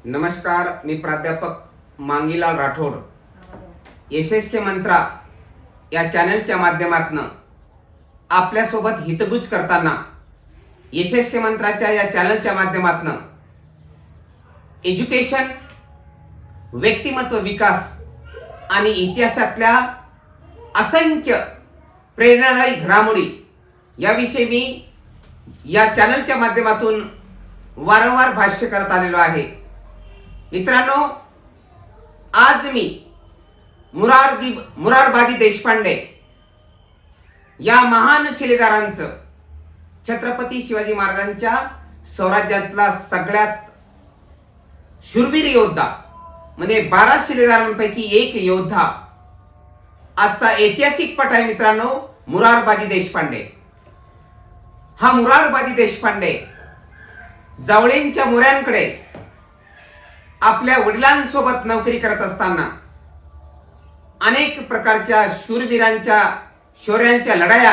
नमस्कार, मी प्राध्यापक मांगीलाल राठोड. SSK मंत्रा या चॅनलच्या माध्यमातून आपल्यासोबत हितगुज करताना SSK मंत्राच्या या चॅनलच्या माध्यमातून एज्युकेशन, व्यक्तिमत्व विकास आणि इतिहासातल्या असंख्य प्रेरणादायी घडामोडी याविषयी मी या चॅनलच्या माध्यमातून वारंवार भाष्य करत आलेलो आहे. मित्रांनो, आज मी मुरारबाजी देशपांडे या महान शिलेदारांचं, छत्रपती शिवाजी महाराजांच्या स्वराज्यातला सगळ्यात शूरवीर योद्धा म्हणजे 12 शिलेदारांपैकी एक योद्धा, आजचा ऐतिहासिक पट आहे मित्रांनो, मुरारबाजी देशपांडे. हा मुरारबाजी देशपांडे जावळींच्या मोऱ्यांकडे आपल्या वडिलांसोबत नोकरी करत असताना अनेक प्रकारच्या शूरवीरांच्या शौर्यांच्या लढाया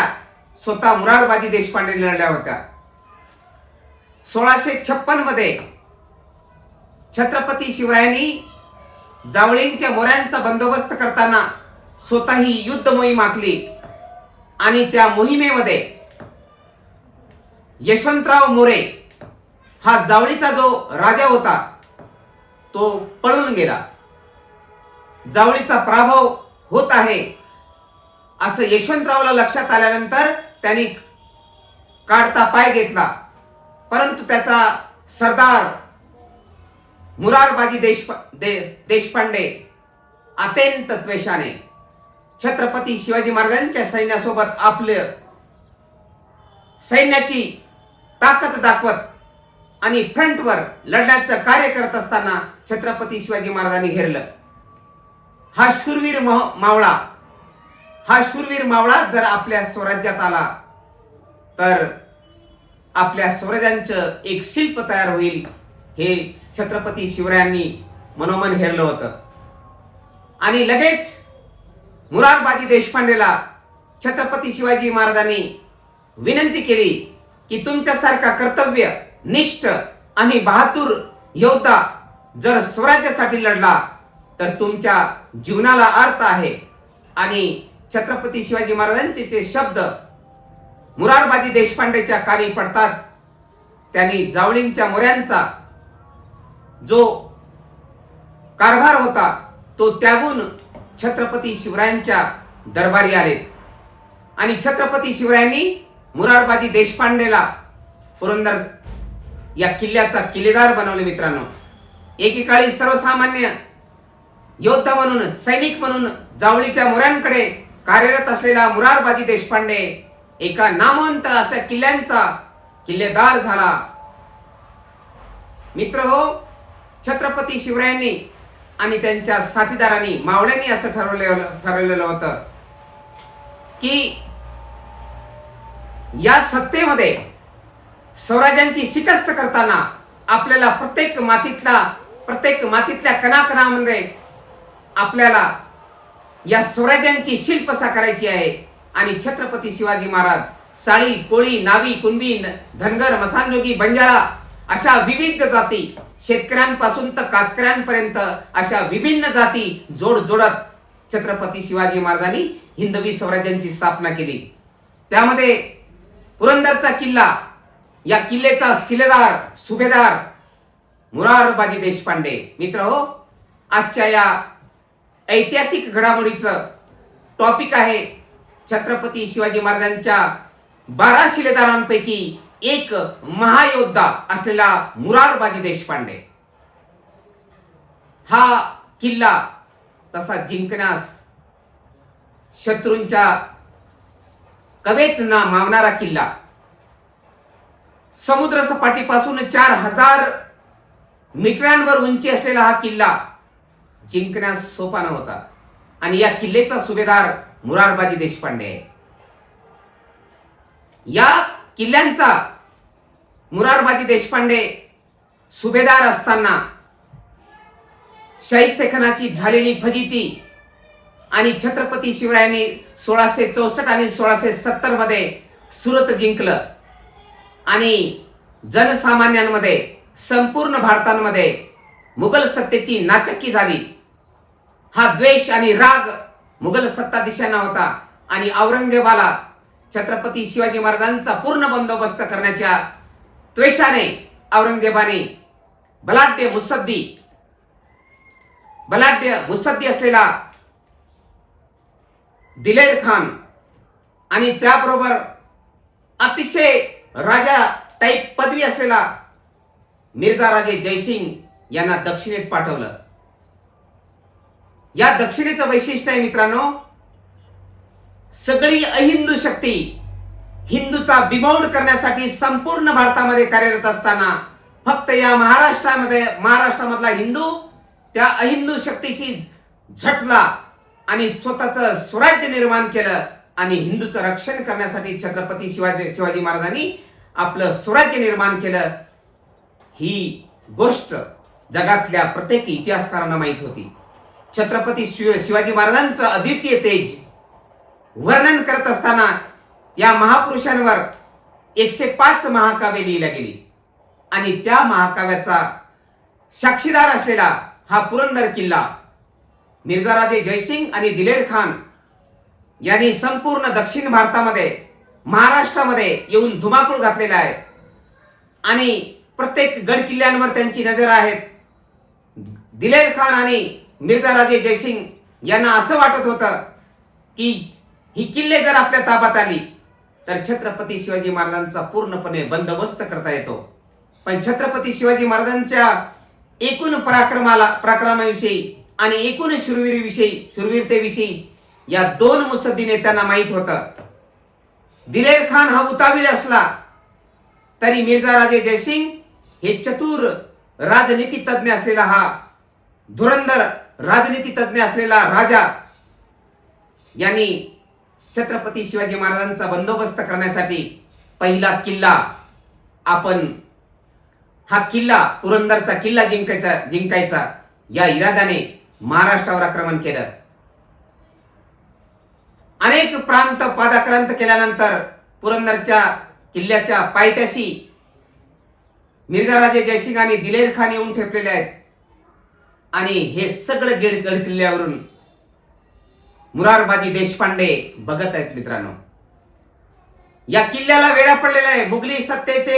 स्वतः मुरारबाजी देशपांडे लढल्या होत्या. 1656 मध्ये छत्रपती शिवरायांनी जावळींच्या मोऱ्यांचा बंदोबस्त करताना स्वतः ही युद्ध मोहीम आखली आणि त्या मोहिमेमध्ये यशवंतराव मोरे हा जावळीचा जो राजा होता तो पळून गेला. जावळीचा पराभव होत आहे असं यशवंतरावला लक्षात आल्यानंतर त्यांनी काढता पाय घेतला, परंतु त्याचा सरदार मुरारबाजी देशपांडे अत्यंत द्वेषाने छत्रपती शिवाजी महाराजांच्या सैन्यासोबत आपल्या सैन्याची ताकद दाखवत आणि फ्रंटवर लढण्याचं कार्य करत असताना छत्रपती शिवाजी महाराजांनी घेरलं. हा शूरवीर मावळा जर आपल्या स्वराज्यात आला तर आपल्या स्वराज्याचं एक शिल्प तयार होईल, हे छत्रपती शिवरायांनी मनोमन हेरलं होतं. आणि लगेच मुरारबाजी देशपांडेला छत्रपती शिवाजी महाराजांनी विनंती केली की तुमच्यासारखा कर्तव्य निष्ठ आणि बहादूर योद्धा जर स्वराज्यासाठी लढला तर तुमच्या जीवनाला अर्थ आहे. आणि छत्रपती शिवाजी महाराजांचे जे शब्द मुरारबाजी देशपांडेच्या कानी पडतात, त्यांनी जावळींच्या मोऱ्यांचा जो कारभार होता तो त्यागून छत्रपती शिवरायांच्या दरबारी आले आणि छत्रपती शिवरायांनी मुरारबाजी देशपांडेला पुरंदर या किल्ल्याचा किल्लेदार बनवले. मित्रांनो, एकेकाळी सर्वसामान्य योद्धा म्हणून, सैनिक म्हणून जावळीच्या मोऱ्यांकडे कार्यरत असलेला मुरारबाजी देशपांडे एका नामवंत अशा किल्ल्यांचा किल्लेदार झाला. मित्र हो, छत्रपती शिवरायांनी आणि त्यांच्या साथीदारांनी, मावळ्यांनी असं ठरवलेलं होतं की या सत्तेमध्ये स्वराज्यांची शिकस्त करताना आपल्याला प्रत्येक मातीतल्या कणाकणामध्ये आपल्याला या स्वराज्यांची शिल्पसा करायची आहे. आणि छत्रपती शिवाजी महाराज साळी, कोळी, नावी, कुणबी, धनगर, मसानजोगी, बंजारा अशा विविध जाती, शेतकऱ्यांपासून तर कातकऱ्यांपर्यंत अशा विभिन्न जाती जोडत छत्रपती शिवाजी महाराजांनी हिंदवी स्वराज्यांची स्थापना केली. त्यामध्ये पुरंदरचा किल्ला, या किल्ल्याचा शिलेदार, सुभेदार मुरारबाजी देशपांडे. मित्र हो, आजच्या या ऐतिहासिक घडामोडीचं टॉपिक आहे छत्रपती शिवाजी महाराजांच्या 12 शिलेदारांपैकी एक महायोद्धा असलेला मुरारबाजी देशपांडे. हा किल्ला तसा जिंकण्यास शत्रूंच्या कवेत ना मावणारा किल्ला, समुद्र सपाटीपासून 4000 मीटरांवर उंची असलेला हा किल्ला जिंकण्यास सोपा नव्हता. आणि या किल्ल्याचा सुभेदार मुरारबाजी देशपांडे आहे. या किल्ल्यांचा मुरारबाजी देशपांडे सुभेदार असताना शाहिस्तेखानाची झालेली फजिती आणि छत्रपती शिवरायांनी 1664 आणि 1670 मध्ये सुरत जिंकलं आणि जनसामान्यांमध्ये संपूर्ण भारतामध्ये मुघल सत्तेची नाचक्की झाली. हा द्वेष आणि राग मुघल सत्ताधीशांना होता आणि औरंगजेबाला छत्रपती शिवाजी महाराजांचा पूर्ण बंदोबस्त करण्याच्या द्वेषाने औरंगजेबाने बलाढ्य मुत्सद्दी असलेला दिलेर खान आणि त्याबरोबर अतिशय राजा टाईप पदवी असलेला मिर्झा राजे जयसिंग यांना दक्षिणेत पाठवलं. या दक्षिणेचं वैशिष्ट्य आहे मित्रांनो, सगळी अहिंदू शक्ती हिंदूचा बिमोड करण्यासाठी संपूर्ण भारतामध्ये कार्यरत असताना फक्त या महाराष्ट्रामधला हिंदू त्या अहिंदू शक्तीशी झटला आणि स्वतःचं स्वराज्य निर्माण केलं आणि हिंदूचं रक्षण करण्यासाठी छत्रपती शिवाजी महाराजांनी आपलं स्वराज्य निर्माण केलं. ही गोष्ट जगातल्या प्रत्येक इतिहासकारांना माहीत होती. छत्रपती शिवाजी महाराजांचं अद्वितीय तेज वर्णन करत असताना या महापुरुषांवर 105 महाकाव्ये लिहिल्या गेली आणि त्या महाकाव्याचा साक्षीदार असलेला हा पुरंदर किल्ला मिर्झा राजे जयसिंग आणि दिलेर खान यांनी संपूर्ण दक्षिण भारतामध्ये महाराष्ट्रामध्ये येऊन धुमाकूळ घातलेला आहे आणि प्रत्येक गड किल्ल्यांवर त्यांची नजर आहे. दिलेर खान आणि मिर्झा राजे जयसिंग यांना असं वाटत होतं की ही किल्ले जर आपल्या ताब्यात आली तर छत्रपती शिवाजी महाराजांचा पूर्णपणे बंदोबस्त करता येतो. पण छत्रपती शिवाजी महाराजांच्या एकूण पराक्रमाविषयी आणि एकूण शूरवीरतेविषयी या दोन मुत्सद्दी नेत्यांना माहीत होतं. दिलेर खान हा उतावीळ असला तरी मिर्झा राजे जयसिंग हे चतुर राजनीती तज्ञ असलेला हा धुरंधर राजनीती तज्ञ असलेला राजा यांनी छत्रपती शिवाजी महाराजांचा बंदोबस्त करण्यासाठी पहिला किल्ला हा किल्ला पुरंदरचा किल्ला जिंकायचा या इराद्याने महाराष्ट्रावर आक्रमण केलं. अनेक प्रांत पादाक्रांत केल्यानंतर पुरंदरच्या किल्ल्याच्या पायथ्याशी मिर्झा राजे जयसिंग आणि दिलेर खान येऊन ठेपलेले आहेत आणि हे सगळं गड किल्ल्यावरून मुरारबाजी देशपांडे बघत आहेत. मित्रांनो, या किल्ल्याला वेढा पडलेला आहे. मुघली सत्तेचे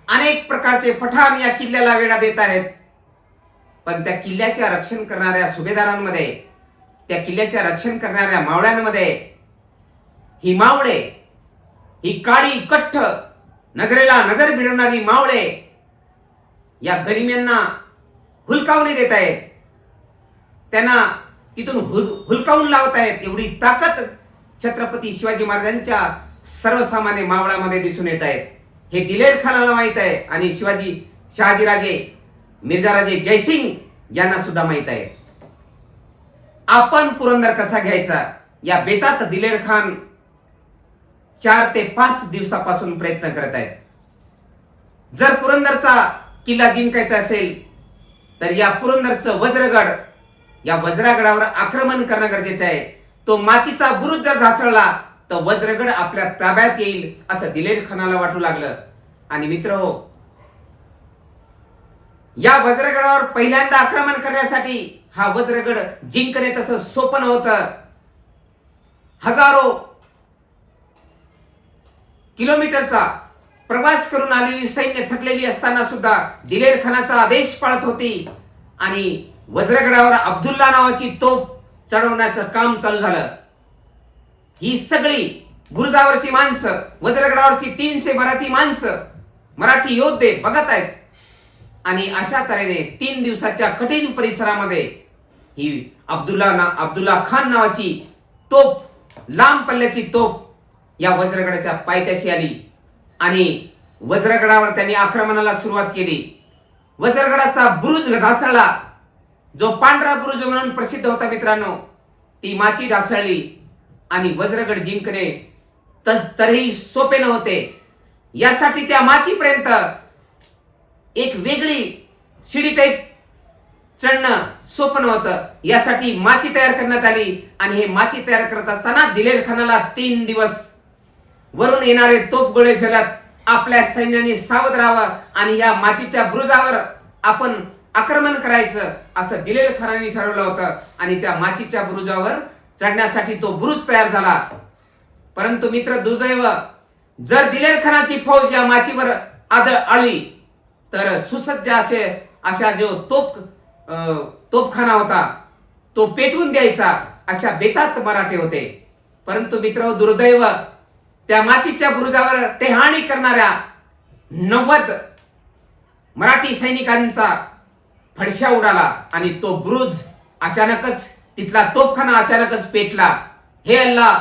अनेक प्रकारचे पठाण या किल्ल्याला वेढा देत आहेत. पण त्या किल्ल्याच्या रक्षण करणाऱ्या सुभेदारांमध्ये, त्या किल्ल्याच्या रक्षण करणाऱ्या मावळ्यांमध्ये ही मावळे, ही काळी कठ्ठ नजरेला नजर भिडवणारी मावळे या गरिम्यांना हुलकावणी देत आहेत. त्यांना तिथून हुलकावून लावत आहेत. एवढी ताकद छत्रपती शिवाजी महाराजांच्या सर्वसामान्य मावळामध्ये दिसून येत आहेत. हे दिलेर खानाला माहित आहे आणि शहाजीराजे मिर्झा राजे जयसिंग यांना सुद्धा माहित आहे. आपण पुरंदर कसा घ्यायचा या बेतात दिलेर खान 4 ते 5 दिवसापासून प्रयत्न करत आहेत. जर पुरंदरचा किल्ला जिंकायचा असेल तर या पुरंदरचं वज्रगड, या वज्रगडावर आक्रमण करणं गरजेचं आहे. तो माचीचा बुरुज जर ढासळला तर वज्रगड आपल्या ताब्यात येईल असं दिलेर खानाला वाटू लागलं. आणि मित्रहो, या वज्रगडावर पहिल्यांदा आक्रमण करण्यासाठी हा वज्रगड जिंकणे तसं सोपं नव्हतं. हजारो किलोमीटरचा प्रवास करून आलेली सैन्य थकलेली असताना सुद्धा दिलेर खानाचा आदेश पाळत होती आणि वज्रगडावर अब्दुल्ला नावाची तोफ चढवण्याचं काम चालू झालं. ही सगळी गुरुदावरची माणसं, वज्रगडावरची 300 मराठी माणसं, मराठी योद्धे बघत आहेत आणि अशा तऱ्हेने 3 दिवसाच्या कठीण परिसरामध्ये ही अब्दुल्ला खान नावाची तोफ, लांब पल्ल्याची तोफ या वज्रगडाच्या पायथ्याशी आली आणि वज्रगडावर त्यांनी आक्रमणाला सुरुवात केली. वज्रगडाचा बुरुज ढासळला, जो पांढरा बुरुज म्हणून प्रसिद्ध होता मित्रांनो. ती माची ढासळली आणि वज्रगड जिंकणे तरीही सोपे नव्हते. यासाठी त्या माचीपर्यंत एक वेगळी शिडी टाईप चढणं सोपं नव्हतं. यासाठी माची तयार करण्यात आली आणि हे माची तयार करत असताना दिलेर खानाला 3 दिवस वरून येणारे तोफगोळे झेलत आपल्या सैन्याने सावध राहावं आणि या माचीच्या बुरुजावर आपण आक्रमण करायचं असं दिलेर खानाने ठरवलं होतं आणि त्या माचीच्या बुरुजावर चढण्यासाठी तो बुरुज तयार झाला. परंतु मित्र, दुर्दैव, जर दिलेर खानाची फौज या माचीवर आली तर सुसज्ज अशा जो तोफखाना होता तो पेटवून द्यायचा अशा बेतात मराठे होते. परंतु मित्र, दुर्दैव, त्या माचीच्या बुरुजावर टेहाणी करणाऱ्या 90 मराठी सैनिकांचा फडशा उडाला आणि तो बुरुज अचानकच, तिथला तोफखाना अचानकच पेटला. हे अल्लाह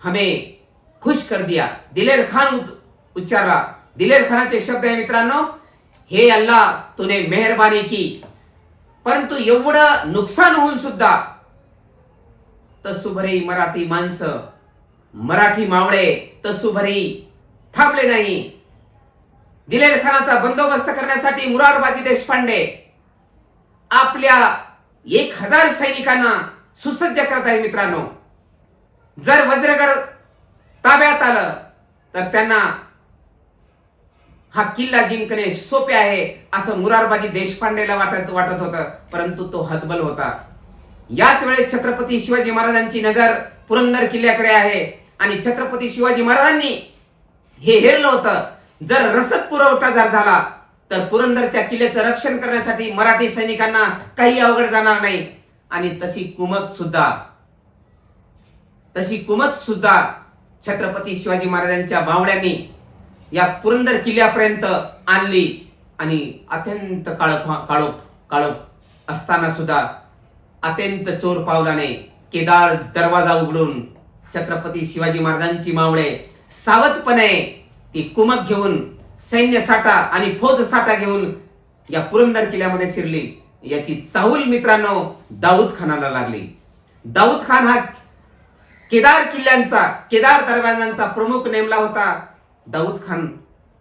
हमें खुश कर दिया, दिलेर खान उच्चारला. दिलेर खानाचे शब्द आहे मित्रांनो, हे अल्लाह तूने मेहरबानी की. परंतु एवढं नुकसान होऊन सुद्धा तसुभरी मराठी माणसं, मराठी मावळे तसुभरी थांबले नाही. दिलेर खानाचा बंदोबस्त करण्यासाठी मुरारबाजी देशपांडे आपल्या 1000 सैनिकांना सुसज्ज करत आहे. मित्रांनो, जर वज्रगड ताब्यात आलं तर त्यांना हा किल्ला जिंकणे सोपे आहे असं मुरारबाजी देशपांडेला वाटत होतं. परंतु तो हतबल होता. याच वेळेस छत्रपती शिवाजी महाराजांची नजर पुरंदर किल्ल्याकडे आहे आणि छत्रपती शिवाजी महाराजांनी हे हेरलं होतं, जर रसद पुरवठा जर झाला तर पुरंदरच्या किल्ल्याचं रक्षण करण्यासाठी मराठी सैनिकांना काही अवघड जाणार नाही. आणि तशी कुमक सुद्धा छत्रपती शिवाजी महाराजांच्या बावड्यांनी या पुरंदर किल्ल्यापर्यंत आणली. आणि अत्यंत काळोख असताना सुद्धा अत्यंत चोर पावलाने केदार दरवाजा उघडून छत्रपती शिवाजी महाराजांची मावळे सावधपणे ती कुमक घेऊन, सैन्य साठा आणि फौज साठा घेऊन या पुरंदर किल्ल्यामध्ये शिरली. याची चाहूल मित्रांनो दाऊद खानाला लागली. दाऊद खान हा केदार दरवाजांचा प्रमुख नेमला होता. दाऊद खान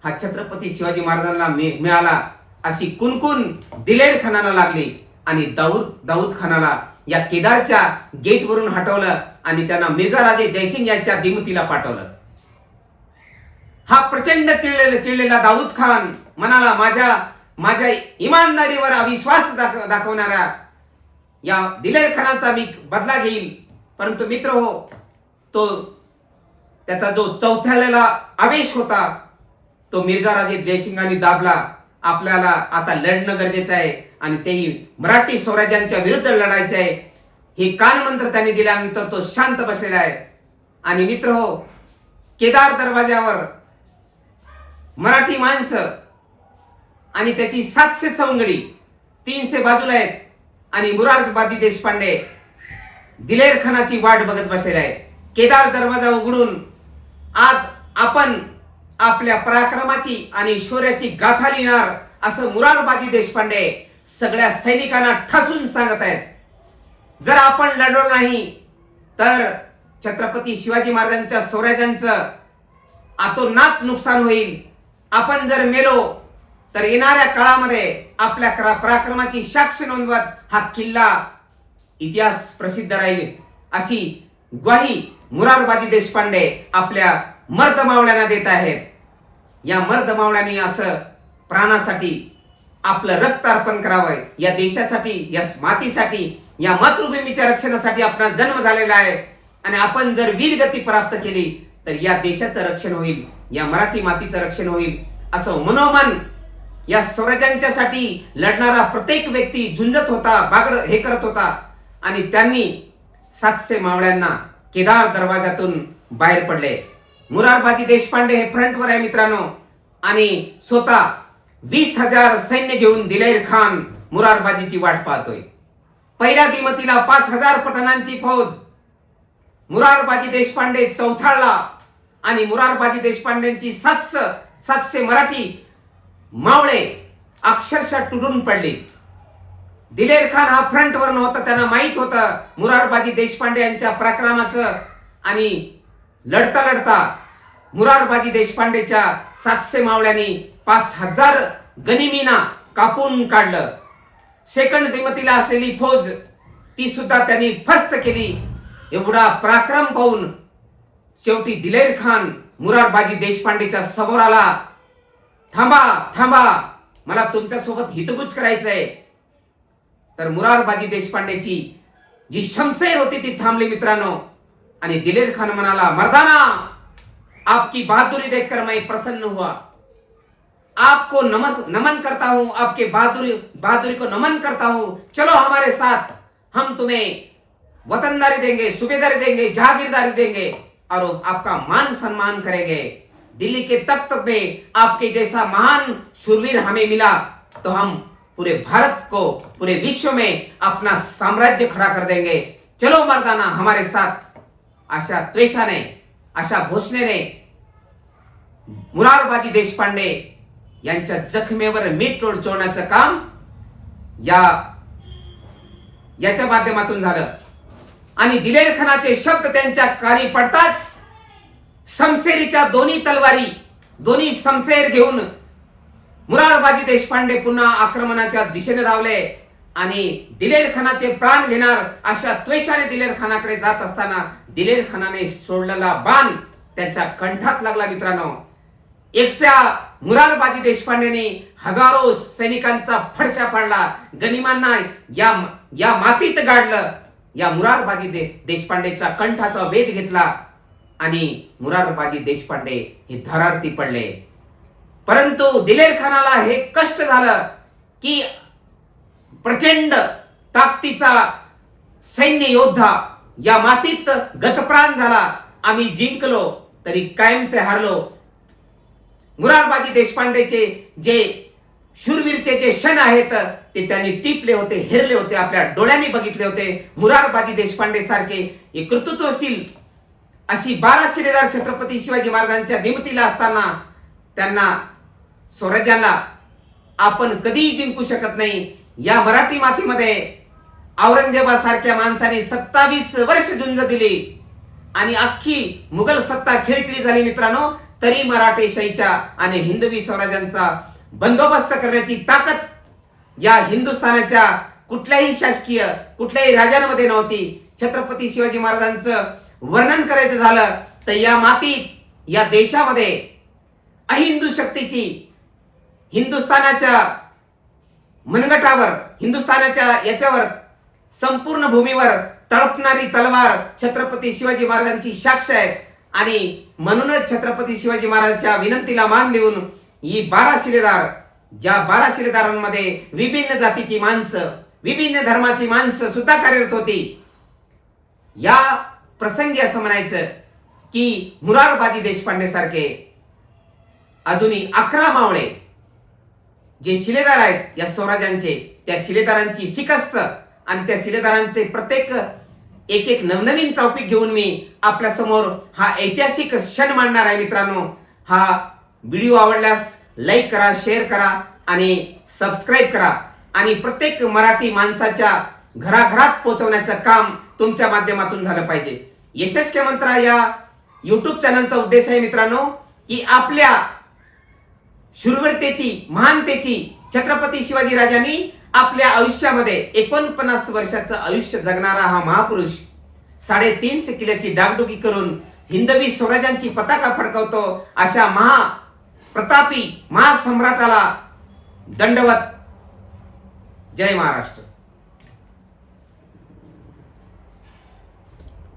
हा छत्रपती शिवाजी महाराजांना मिळाला अशी कुणकुण दिलेर खानाला लागली आणि दाऊद खानाला या केदारच्या गेटवरून हटवलं आणि त्यांना मिर्झा राजे जयसिंग यांच्या दिमतीला पाठवलं. हा प्रचंड चिडलेला दाऊद खान म्हणाला, माझ्या इमानदारीवर अविश्वास दाखवणाऱ्या या दिलेर खानाचा मी बदला घेईल. परंतु मित्र हो, त्याचा जो चौथ्याला आवेश होता तो मिर्झा राजे जयसिंगांनी दाबला. आपल्याला आता लढणं गरजेचं आहे आणि तेही मराठी स्वराज्यांच्या विरुद्ध लढायचे आहे. हे कानमंत्र त्यांनी दिल्यानंतर तो शांत बसलेला आहे. आणि मित्र हो, केदार दरवाजावर मराठी माणसं आणि त्याची 700 सवंगडी 300 बाजूला आहेत आणि मुरारबाजी देशपांडे दिलेर खानाची वाट बघत बसलेला आहे. केदार दरवाजा उघडून आज आपण आपल्या पराक्रमाची आणि शौर्याची गाथा लिहिणार असं मुरारबाजी देशपांडे सगळ्या सैनिकांना ठासून सांगत आहेत. जर आपण लढलो नाही तर छत्रपती शिवाजी महाराजांच्या स्वराज्यांचं अतोनात नुकसान होईल. आपण जर मेलो तर येणाऱ्या काळामध्ये आपल्या पराक्रमाची साक्ष नोंदवत हा किल्ला इतिहास प्रसिद्ध राहील अशी ग्वाही मुरारबाजी देशपांडे आपल्या मर्द मावळ्यांना देत आहेत. या मर्द मावळ्यांनी असं प्राणासाठी आपलं रक्त अर्पण करावं. या देशासाठी, या मातीसाठी, या मातृभूमीच्या रक्षणासाठी आपला जन्म झालेला आहे आणि आपण जर वीरगती प्राप्त केली तर या देशाचं रक्षण होईल, या मराठी मातीचं रक्षण होईल असं मनोमन या स्वराज्यांच्यासाठी लढणारा प्रत्येक व्यक्ती झुंजत होता, हे करत होता. आणि त्यांनी 700 मावळ्यांना केदार दरवाजातून बाहेर पडले. मुरारबाजी देशपांडे हे फ्रंटवर आहे मित्रांनो आणि स्वतः 20,000 सैन्य घेऊन दिलेर खान मुरारबाजीची वाट पाहतोय. पहिल्या दिमतीला 5,000 पठाणांची फौज मुरारबाजी देशपांडे चौथाळला आणि मुरारबाजी देशपांडेंची 700 मराठी मावळे अक्षरशः तुटून पडले. दिलेर खान हा फ्रंटवर नव्हता, त्यांना माहित होतं मुरारबाजी देशपांडे यांच्या पराक्रमाचं. आणि लढता मुरारबाजी देशपांडेच्या 700 मावळ्यांनी 5,000 गनिमीना कापून काढलं. सेकंड दिमतीला असलेली फौज ती सुद्धा त्यांनी फस्त केली. एवढा पराक्रम पाहून शेवटी दिलेर खान मुरारबाजी देशपांडेच्या समोर आला. थांबा, मला तुमच्या सोबत हितगुज करायचंय. तर मुरारबाजी देशपांडेची जी शमशेर होती ती थांबली मित्रांनो. आणि दिलेर खान म्हणाला, मर्दाना आपकी बहादुरी देखकर मैं प्रसन्न हुआ, आपको नमन करता हूं, आपके बहादुरी को नमन करता हूं. चलो हमारे साथ, हम तुम्हें वतनदारी देंगे, सूबेदारी देंगे, जहागीरदारी देंगे और आपका मान सम्मान करेंगे. दिल्ली के तख्त पे आपके जैसा महान शूरवीर हमें मिला तो हम पूरे भारत को, पूरे विश्व में अपना साम्राज्य खड़ा कर देंगे. चलो मर्दाना हमारे साथ. अशा त्वेषाने, अशा घोषणेने मुरारबाजी देशपांडे यांच्या जखमेवर मीठ चोळण्याचं काम याच्या माध्यमातून झालं. आणि दिलेर खानाचे शब्द त्यांच्या कानी पडताच शमशेरीच्या दोन्ही तलवारी, दोन्ही शमशेर घेऊन मुरारबाजी देशपांडे पुन्हा आक्रमणाच्या दिशेने धावले. आणि दिलेर खानाचे प्राण घेणार अशा त्वेषाने दिलेर खानाकडे जात असताना दिलेर खानाने सोडलेला बाण त्यांच्या कंठात लागला मित्रांनो. एकट्या मुरारबाजी देशपांडेने हजारो सैनिकांचा फडशा पाडला, गनिमांना या मातीत गाडलं. या मुरारबाजी देशपांडेच्या कंठाचा वेध घेतला आणि मुरारबाजी देशपांडे हे धरारती पडले. परंतु दिलेर खानाला हे कष्ट झालं की प्रचंड ताकदीचा सैन्य योद्धा या मातीत गतप्राण झाला. आम्ही जिंकलो तरी कायमचे हारलो. मुरारबाजी देशपांडेचे जे शूरवीरचे जे क्षण आहेत ते त्यांनी टिपले होते, हेरले होते, आपल्या डोळ्यांनी बघितले होते. मुरारबाजी देशपांडे सारखे एक कर्तृत्वशील अशी 12 शिलेदार छत्रपती शिवाजी महाराजांच्या दिमतीला असताना त्यांना, स्वराज्याला आपण कधीही जिंकू शकत नाही. या मराठी मातीमध्ये औरंगजेबासारख्या माणसाने 27 वर्ष झुंज दिली आणि अख्खी मुघल सत्ता खिळखिळी झाली मित्रांनो, तरी मराठेशाहीच्या आणि हिंदवी स्वराज्यांचा बंदोबस्त करण्याची ताकद या हिंदुस्थानाच्या कुठल्याही शासकीय, कुठल्याही राजांमध्ये नव्हती. छत्रपती शिवाजी महाराजांचं वर्णन करायचं झालं तर या मातीत, या देशामध्ये अहिंदू शक्तीची हिंदुस्थानाच्या मनगटावर, हिंदुस्थानाच्या याच्यावर, संपूर्ण भूमीवर तळपणारी तलवार छत्रपती शिवाजी महाराजांची साक्ष आहे. आणि म्हणूनच छत्रपती शिवाजी महाराजांच्या विनंतीला मान देऊन ही 12 शिलेदार, ज्या 12 शिलेदारांमध्ये विभिन्न जातीची माणसं, विभिन्न धर्माची माणसं सुद्धा कार्यरत होती. या प्रसंगी असं म्हणायचं की मुरारबाजी देशपांडे सारखे अजूनही 11 मावळे जे शिलेदार आहेत या स्वराज्यांचे, त्या शिलेदारांची शिकस्त आणि त्या शिलेदारांचे प्रत्येक एक नवनवीन टॉपिक घेऊन मी आपल्या समोर हा ऐतिहासिक क्षण मांडणार आहे मित्रांनो. हा व्हिडिओ आवडल्यास लाईक करा, शेअर करा आणि सबस्क्राईब करा. आणि प्रत्येक मराठी माणसाच्या घराघरात पोहोचवण्याचं काम तुमच्या माध्यमातून झालं पाहिजे. यशस्वी मंत्रा या YouTube चॅनलचा उद्देश आहे मित्रांनो की आपल्या शूरवीरतेची, महानतेची छत्रपती शिवाजी राजांनी आपल्या आयुष्यामध्ये 49 वर्षाचं आयुष्य जगणारा हा महापुरुष 3.5 किल्ल्याची डागडुगी करून हिंदवी स्वराज्यांची पताका फडकवतो. अशा महाप्रतापी महासम्राटाला दंडवत. जय महाराष्ट्र.